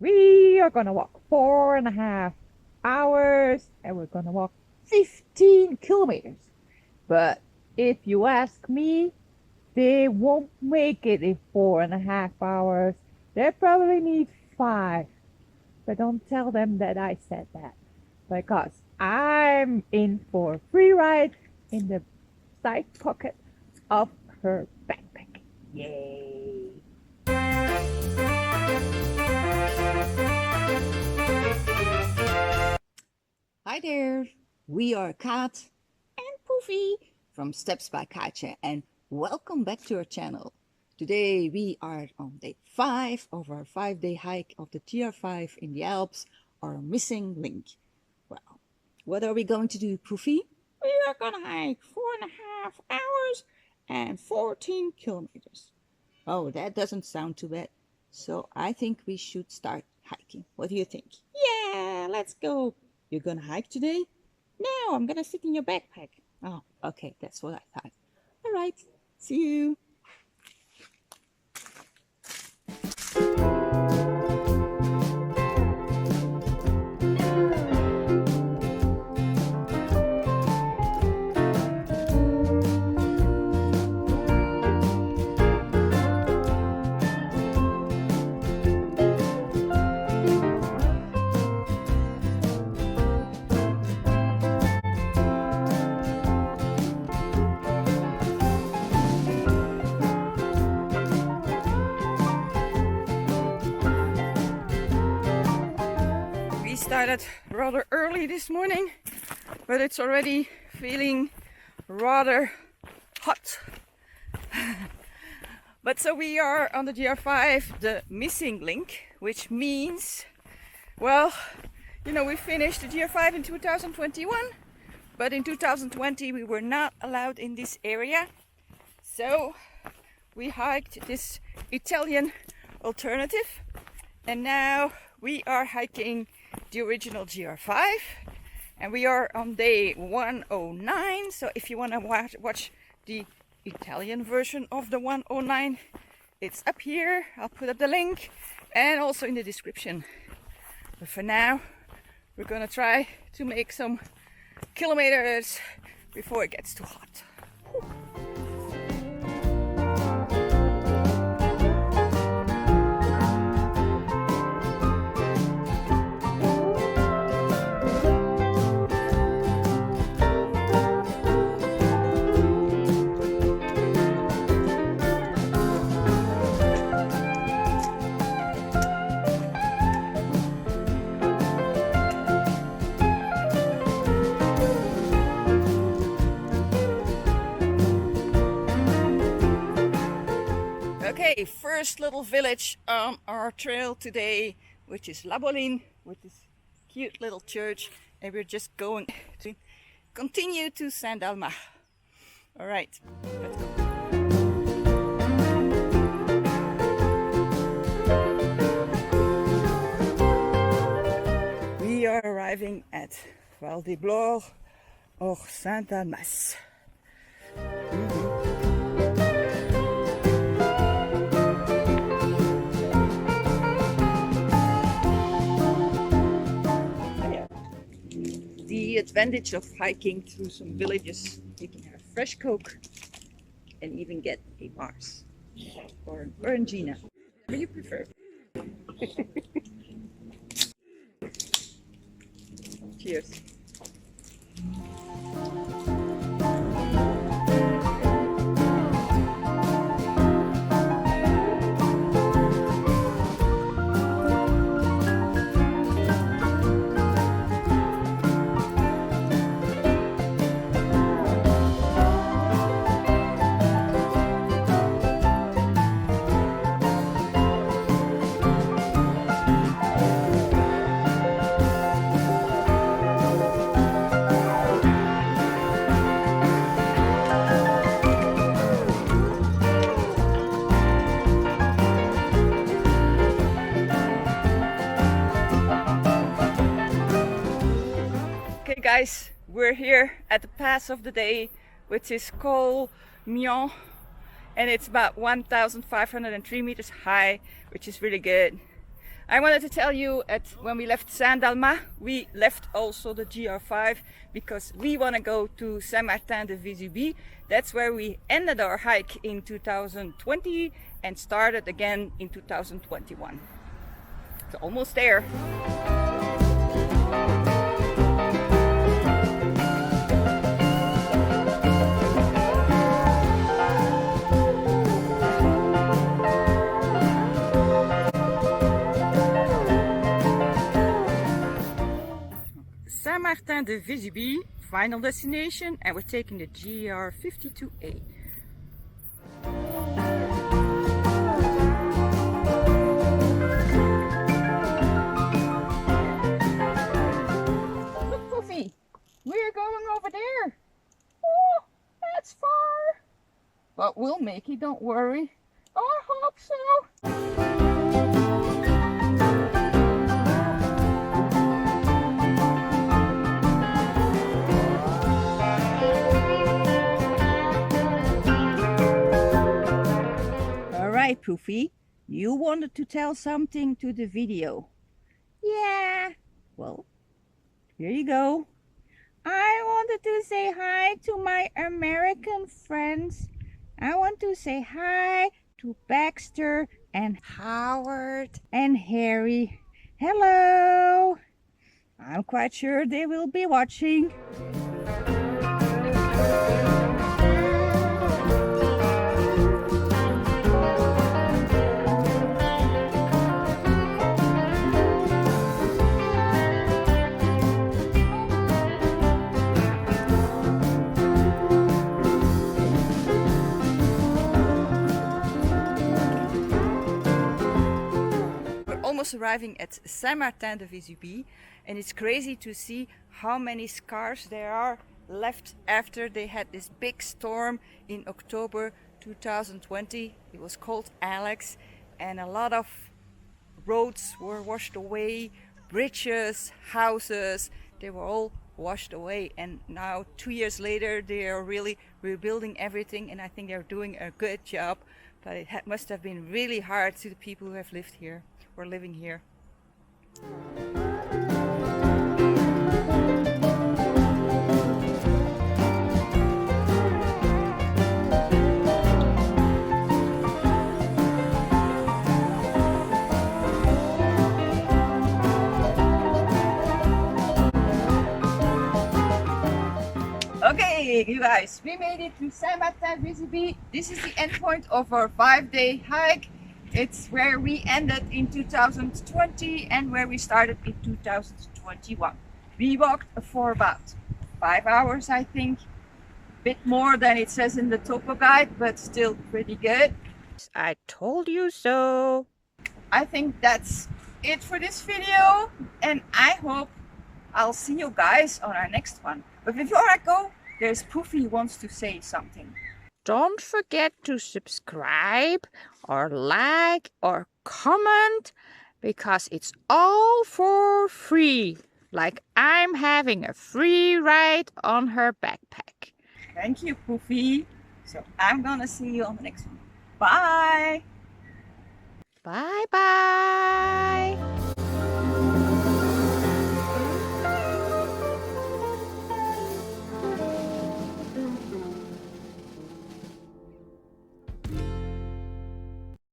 We are gonna walk 4.5 hours and we're gonna walk 15 kilometers. But if you ask me, they won't make it in 4.5 hours. They probably need 5. But don't tell them that I said that, because I'm in for a free ride in the side pocket of her backpack. Yay! Hi there, we are Kat and Poefi from Steps by Katje, and welcome back to our channel. Today we are on day 5 of our 5-day hike of the TR5 in the Alps, our missing link. Well, what are we going to do, Poefi? We are going to hike 4.5 hours and 14 kilometers. Oh, that doesn't sound too bad. So I think we should start hiking. What do you think? Yeah, let's go. You're gonna hike today? No, I'm gonna sit in your backpack. Oh, okay, that's what I thought. All right, see you. Started rather early this morning, but it's already feeling rather hot. But so we are on the GR5, the missing link, which means, well, you know, we finished the GR5 in 2021, but in 2020 we were not allowed in this area, so we hiked this Italian alternative, and now we are hiking the original GR5, and we are on day 109. So if you want to watch the Italian version of the 109, it's up here. I'll put up the link and also in the description. But for now, we're gonna try to make some kilometers before it gets too hot. Okay, first little village on our trail today, which is Bolline, with this cute little church, and we're just going to continue to Saint Dalmas. All right, let's go. We are arriving at Valdeblore or Saint-Dalmas. The advantage of hiking through some villages, you can have fresh Coke and even get a Mars or an Orangina, whatever you prefer. Cheers. Guys, we're here at the pass of the day, which is Col Saint-Martin, and it's about 1,503 meters high, which is really good. I wanted to tell you when we left Saint-Dalmas, we left also the GR5 because we want to go to Saint Martin Vésubie. That's where we ended our hike in 2020 and started again in 2021. So almost there. Saint Martin Vésubie, final destination, and we're taking the GR52A. Look, Poefi, we're going over there. Oh, that's far. But we'll make it, don't worry. I hope so. Alright, Poefi, you wanted to tell something to the video. Yeah, Well, here you go. I wanted to say hi to my American friends. I want to say hi to Baxter and Howard and Harry. Hello. I'm quite sure they will be watching. Almost arriving at Saint Martin Vésubie, and it's crazy to see how many scars there are left after they had this big storm in October 2020. It was called Alex, and a lot of roads were washed away, bridges, houses, they were all washed away. And now 2 years later they are really rebuilding everything, and I think they're doing a good job. But it must have been really hard to the people who have lived here or living here. Okay, you guys, we made it to Saint Martin Vésubie. This is the end point of our 5-day hike. It's where we ended in 2020 and where we started in 2021. We walked for about 5 hours, I think. Bit more than it says in the topo guide, but still pretty good. I told you so. I think that's it for this video, and I hope I'll see you guys on our next one. But before I go, there's Poefi who wants to say something. Don't forget to subscribe or like or comment, because it's all for free. Like I'm having a free ride on her backpack. Thank you, Poefi. So I'm gonna see you on the next one. Bye! Bye bye.